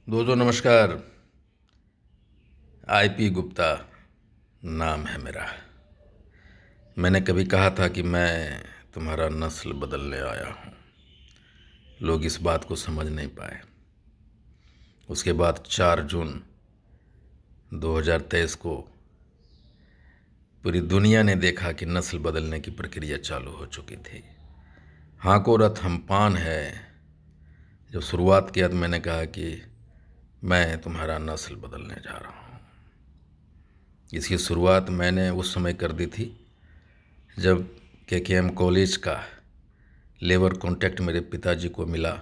दोस्तों नमस्कार। आईपी गुप्ता नाम है मेरा। मैंने कभी कहा था कि मैं तुम्हारा नस्ल बदलने आया हूँ। लोग इस बात को समझ नहीं पाए। उसके बाद 4 जून 2023 को पूरी दुनिया ने देखा कि नस्ल बदलने की प्रक्रिया चालू हो चुकी थी। हाको रथ हम पान है। जब शुरुआत किया तो मैंने कहा कि मैं तुम्हारा नस्ल बदलने जा रहा हूँ। इसकी शुरुआत मैंने उस समय कर दी थी जब केकेएम कॉलेज का लेबर कॉन्ट्रैक्ट मेरे पिताजी को मिला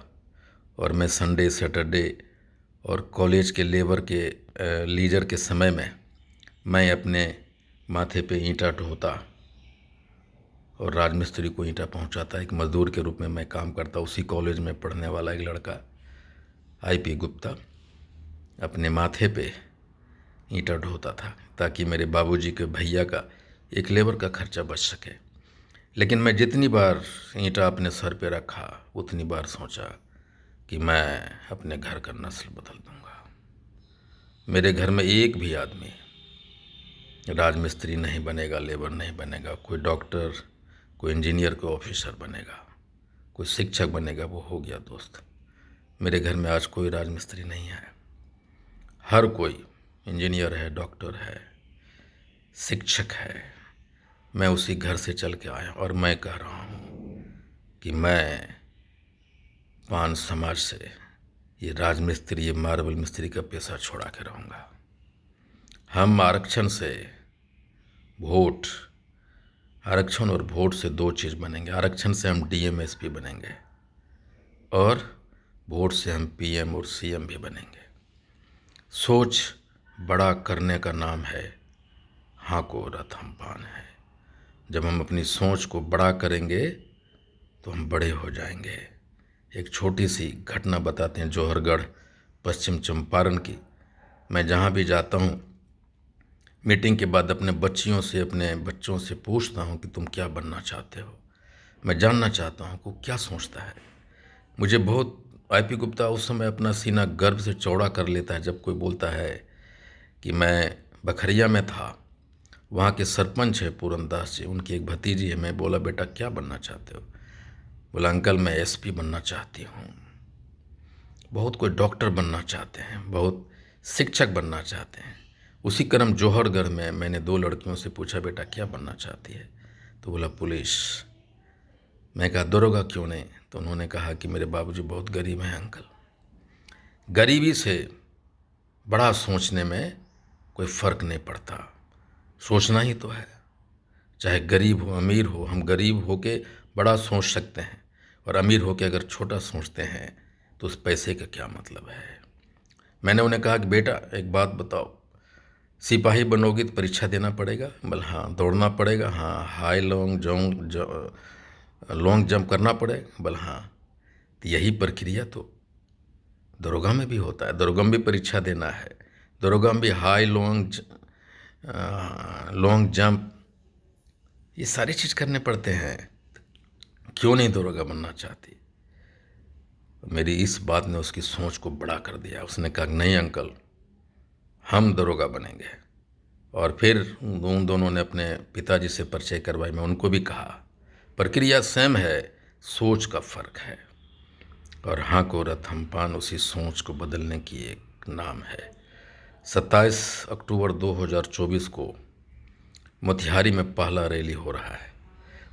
और मैं संडे सैटरडे और कॉलेज के लेबर के लीजर के समय में मैं अपने माथे पे ईंटा ढोता और राजमिस्त्री को ईंटा पहुंचाता। एक मज़दूर के रूप में मैं काम करता। उसी कॉलेज में पढ़ने वाला एक लड़का आईपी गुप्ता अपने माथे पे ईंटा ढोता था ताकि मेरे बाबूजी के भैया का एक लेबर का खर्चा बच सके। लेकिन मैं जितनी बार ईंटा अपने सर पे रखा उतनी बार सोचा कि मैं अपने घर का नस्ल बदल दूंगा। मेरे घर में एक भी आदमी राजमिस्त्री नहीं बनेगा, लेबर नहीं बनेगा। कोई डॉक्टर, कोई इंजीनियर, कोई ऑफिसर बनेगा, कोई शिक्षक बनेगा। वो हो गया दोस्त। मेरे घर में आज कोई राजमिस्त्री नहीं है। हर कोई इंजीनियर है, डॉक्टर है, शिक्षक है। मैं उसी घर से चल के आया और मैं कह रहा हूँ कि मैं पान समाज से ये राजमिस्त्री, ये मार्बल मिस्त्री का पेशा छोड़ा के रहूँगा। हम आरक्षण से वोट, आरक्षण और वोट से दो चीज़ बनेंगे। आरक्षण से हम डीएम एसपी बनेंगे और वोट से हम पीएम और सीएम भी बनेंगे। सोच बड़ा करने का नाम है हाको रथ हम पान है। जब हम अपनी सोच को बड़ा करेंगे तो हम बड़े हो जाएंगे। एक छोटी सी घटना बताते हैं जौहरगढ़ पश्चिम चंपारण की। मैं जहाँ भी जाता हूँ मीटिंग के बाद अपने बच्चों से पूछता हूँ कि तुम क्या बनना चाहते हो। मैं जानना चाहता हूँ कि क्या सोचता है। मुझे बहुत आईपी गुप्ता उस समय अपना सीना गर्व से चौड़ा कर लेता है जब कोई बोलता है कि मैं बखरिया में था, वहाँ के सरपंच है पूरन दास जी, उनकी एक भतीजी है। मैं बोला बेटा क्या बनना चाहते हो? बोला अंकल मैं एसपी बनना चाहती हूँ। बहुत कोई डॉक्टर बनना चाहते हैं, बहुत शिक्षक बनना चाहते हैं। उसी क्रम जौहरगढ़ में मैंने 2 लड़कियों से पूछा बेटा क्या बनना चाहती है? तो बोला पुलिस। मैं कहा दरोगा क्यों नहीं? तो उन्होंने कहा कि मेरे बाबूजी बहुत गरीब हैं अंकल। गरीबी से बड़ा सोचने में कोई फ़र्क नहीं पड़ता। सोचना ही तो है, चाहे गरीब हो अमीर हो। हम गरीब होके बड़ा सोच सकते हैं और अमीर होके अगर छोटा सोचते हैं तो उस पैसे का क्या मतलब है। मैंने उन्हें कहा कि बेटा एक बात बताओ, सिपाही बनोगी तो परीक्षा देना पड़ेगा? बोले हाँ। दौड़ना पड़ेगा? हाँ। हाई लॉन्ग जंप करना पड़ेगा? बोले हाँ। तो यही प्रक्रिया तो दरोगा में भी होता है। दरोगा में भी परीक्षा देना है। दरोगा में भी हाई लॉन्ग जंप, ये सारी चीज़ करने पड़ते हैं। क्यों नहीं दरोगा बनना चाहती? मेरी इस बात ने उसकी सोच को बड़ा कर दिया। उसने कहा नहीं अंकल हम दरोगा बनेंगे। और फिर उन दोनों ने अपने पिताजी से परिचय करवाई। मैं उनको भी कहा प्रक्रिया सेम है, सोच का फ़र्क है। और हाँ को रथमपान उसी सोच को बदलने की एक नाम है। 27 अक्टूबर 2024 को मोतिहारी में पहला रैली हो रहा है।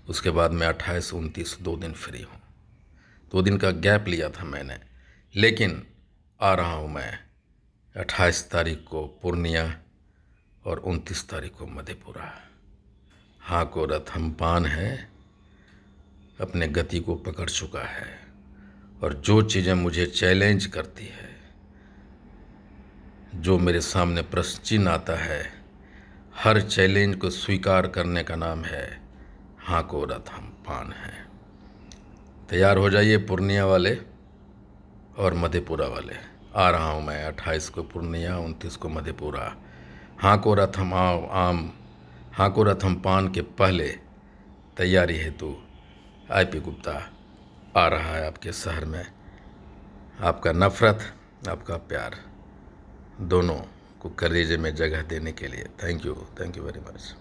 उसके बाद मैं 28 29 2 दिन फ्री हूँ। 2 दिन का गैप लिया था मैंने, लेकिन आ रहा हूँ मैं 28 तारीख को पूर्णिया और 29 तारीख को मधेपुरा। हाँ को रथमपान है, अपने गति को पकड़ चुका है और जो चीज़ें मुझे चैलेंज करती है, जो मेरे सामने प्रश्न चिन्ह आता है, हर चैलेंज को स्वीकार करने का नाम है हाँ को रथमपान है। तैयार हो जाइए पूर्णिया वाले और मधेपुरा वाले। आ रहा हूँ मैं 28 को पूर्णिया, 29 को मधेपुरा। हाँ को रथम आम, हाँ को रथमपान के पहले तैयारी हेतु आईपी गुप्ता आ रहा है आपके शहर में। आपका नफ़रत आपका प्यार दोनों को कलेजे में जगह देने के लिए थैंक यू वेरी मच।